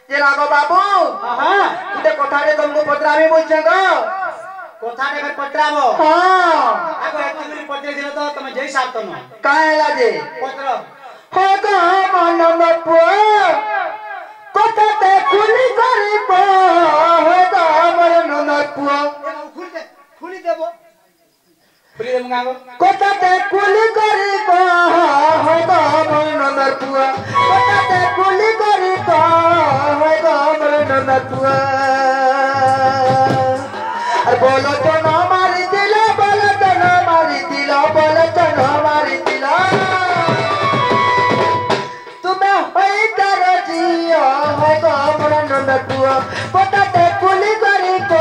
যে রাগো বাবু গুটে কথারে তোমাকে পত্রামি বলছে গো কথাটা এবার পত্রাবো হ্যাঁ আগো তুমি পত্রে দিল তো তুমি যেই সাথ ন কাহেলা যে পত্র হো গো মনন পুয়া কথাতে খুলি করিব হো গো মনন পুয়া খুলি দেব গাগো কথাতে কুলি করিব হো গো মনন পুয়া কথাতে কুলি করিব হো গো মনন পুয়া আর বলো তো না মারি দিল বলো তো না মারি দিল বলো তো না মারি দিল তুমি হইতার জিও হো গো মনন পুয়া কথাতে কুলি করিব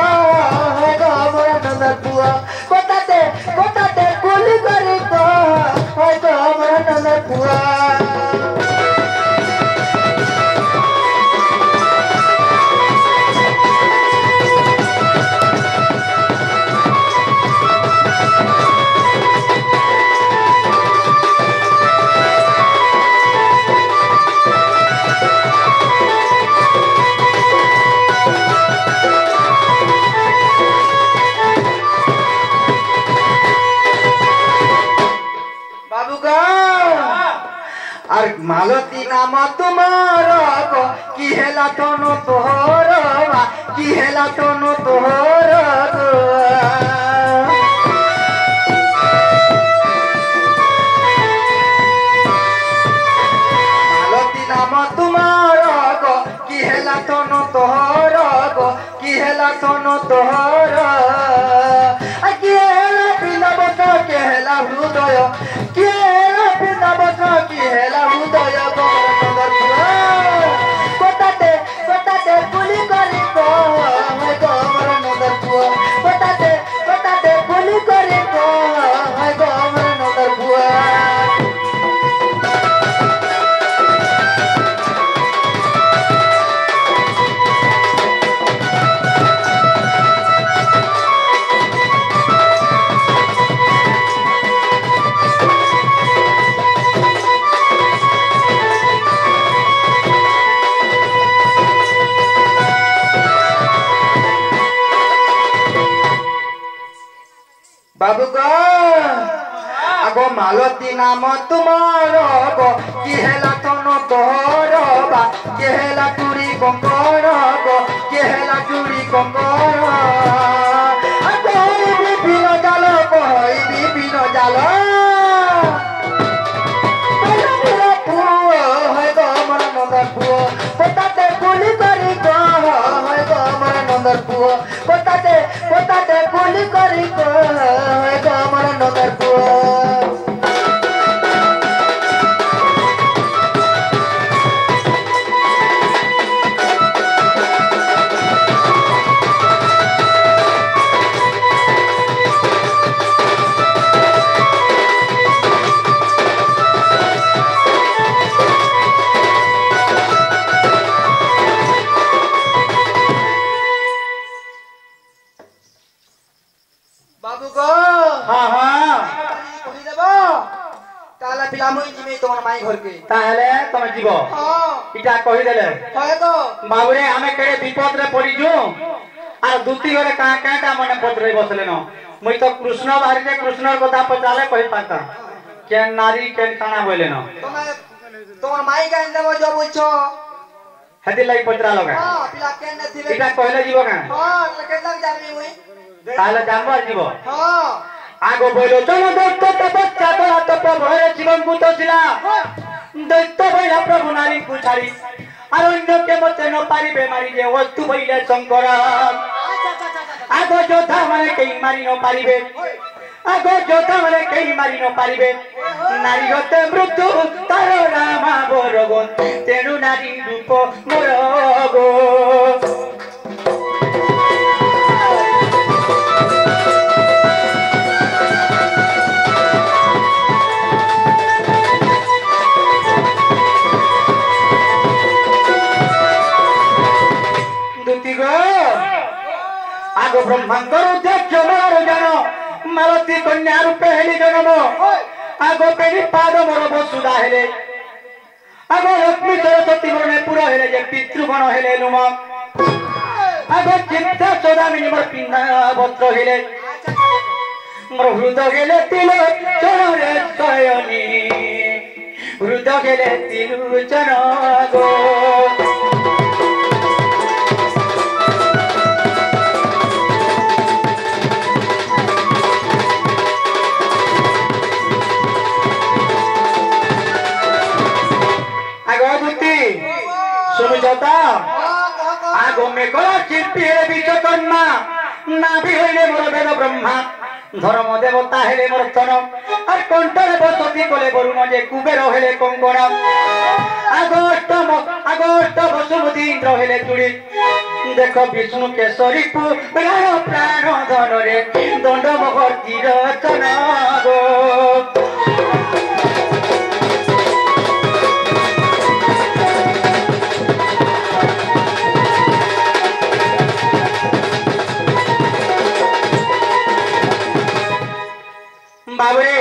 হো গো মনন পুয়া কথাতে কথাতে কুলি করিব হো গো মনন পুয়া আর মালতী নাম তোমার কি হেলা তনু তোহর কি হেলা তনু তোহর মালতী নাম তোমার কি হেলা তনু তোহর কি হেলা তনু তোহর কি হেলা বৃন্দাবত কি হেলা হৃদয় কি হেলা বৃন্দাবত কি হেলা হৃদয় কথাতে কথাতে গুলি করি গমর নদর পুয়া কথাতে কথাতে গুলি করি গমর নদর পুয়া বাবু গো আগো মালতী নাম তোমার গো কি হেলা তনু তোহর বা কি হেলা চুরি কঙ্কর গো কি হেলা চুরি কঙ্কর বিপিন জাল কই বিপিন জাল কথাতে গুলি করি গমর নন্দর পুয়া কথাতে কথাতে গুলি করি গমর নন্দর পুয়া বাবু গো কহি দেব তাহলে পিলা মুই জিমি তোমার মাই ঘরকে তাহলে তুমি জীব এটা কহি দেলে হয় তো বাবুরে আমি কেড়ে বিপদরে পড়িছু আর দুতি ঘরে কাঁটা মনে পত্রে বসলে ন মুই তো কৃষ্ণ বাহারিছে কৃষ্ণর কথা পচালে কহি পাতা কেন নারী কেন কানা বলে ন তোমার মাই গান দেব যে বলছো হেতি লাগি পচরা লগা পিলা কেন নেথিবে এটা কহিলে জীব কেন কেন জানবি মুই তাহলে জানবো আর জীব হ্যাঁ আগো বইল চলো দৈত্য তপস্যা করা তপ ভয়ে জীবন গুতছিলা দৈত্য বইলা প্রভু নারী কুছারি আর অন্যকে মতে ন পারিবে মারি যে বস্তু বইলে শঙ্কর আগো যোদ্ধা মানে কেই মারি ন পারিবে আগো যোদ্ধা মানে কেই মারি ন পারিবে নারী হতে মৃত্যু তার রামা বরগন তেণু নারী রূপ মরগো আগো ব্রহ্মাঙ্গর উদ্দেশ্য মার জান মালতী কন্যা রূপে হেলি জন্ম আগো পেরি পাদ মোর বসুদা হেলে आगो लक्ष्मी सरस्वती मरने पूरा हेले जे पितृगण हेले नुम आगो चिंता सौदामिनी मोर पिंदा वस्त्र हेले मोर हृदय गेले तिल चरे शयनी हृदय गेले तिल चन गो सुनुचता आगो में कला शिल्पी हेले विश्वकर्मा नाभि हईले मोर वेद ब्रह्मा धर्म देवता हेले मोर तन और कंठरे बसती कले वरुण जे कुबेर हेले कंकण आगोष्ट वसुमती इंद्र हेले चूड़ी देख विष्णु केशरी पुराण प्राण धन रे दंड महर्ती रचना गो बाबरे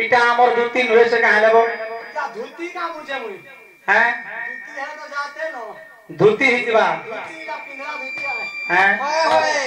इटा हमर धुती नुहे से कहां लेबो क्या धुती का मुझे मुई हैं धुती है तो जाते न धुती हितबा धुती का पिंगला धुती है हैं ओए होए